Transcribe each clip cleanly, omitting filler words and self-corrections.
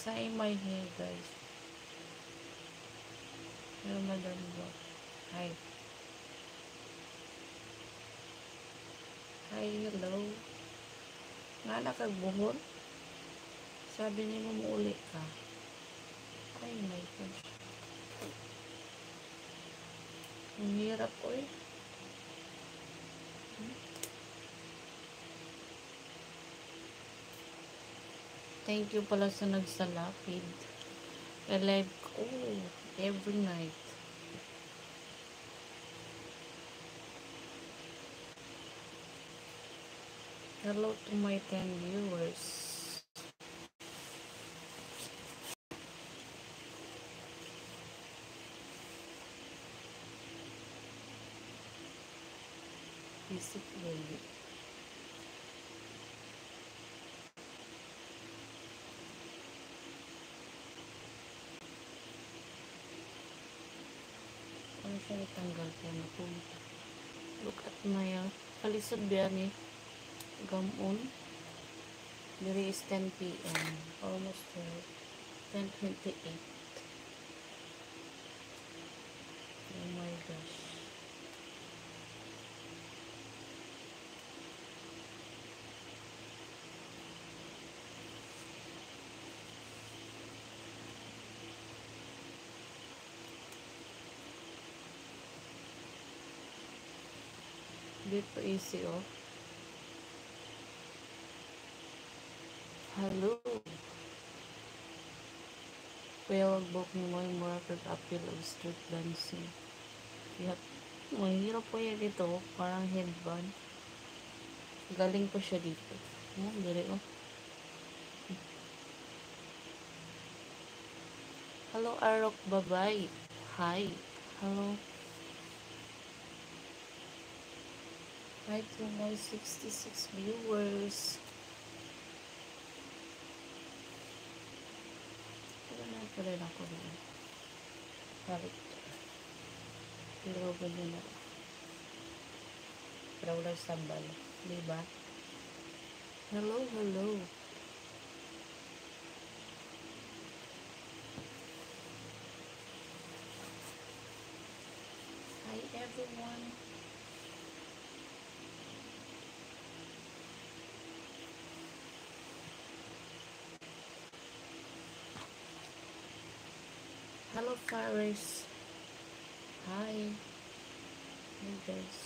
Tie my hair, guys. Hello, Madam Bo. Hi. Hi, hello. Nga nakagbuhon? Sabi niyo mo muuli ka. Ay, my gosh. Ang hirap, oy. Thank you pala sa nagsalapid. I-live ko every night. Hello to my 10 viewers. Visit baby. Ano siya itanggal ko na punta? Look at my kalisod biya ni gamon. Diri is 10 p.m. Almost 10:28. Oh my gosh. Dito easy, oh. Hello. Kaya wag mo yung mura appeal of street dancing. Yep. Mahirap po yan dito. Parang headband. Galing ko siya dito. Oh, dali, oh. Hello, Arok. Bye-bye. Hi. Hello. Hi to my 66 viewers. Pala na ako rin. Balik. Pero ganyan na. Pero wala sambal. Diba? Hello, hello. Hi, everyone. Hello, Paris. Hi. Hey, guys.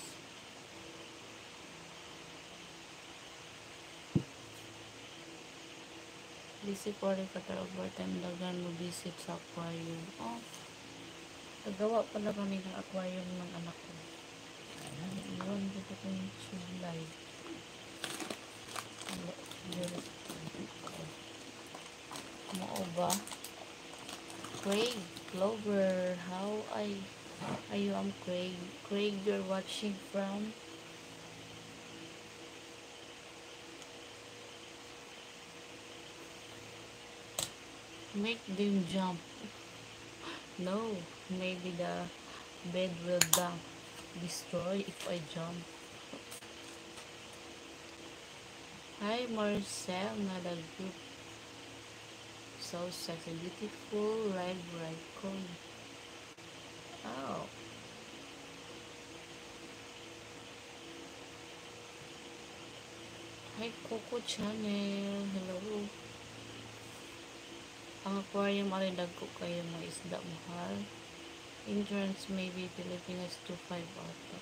Busy po rin ka overtime dagan mo visit sa aquarium. Oh, nagawa pala kami ng aquarium ng anak ko. Iwan dito ko yung sublay. Mo ba? Craig, Clover, how are you? I'm Craig. Craig, you're watching from? Make them jump. No, maybe the bed will destroy if I jump. Hi, Marcel, another group. So sexy, beautiful, red, bright, cool. Oh. Hi, Coco Channel. Hello. Ang aquarium alidag ko kayo mga isda mahal. Insurance maybe Pilipinas 2.5 ata.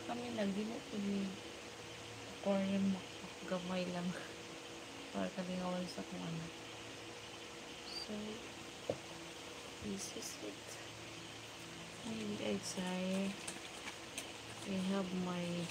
Kami lagi mo ini aquarium gamay lang para kalingawan sa kung ano. So this is it. Maybe I try. I have my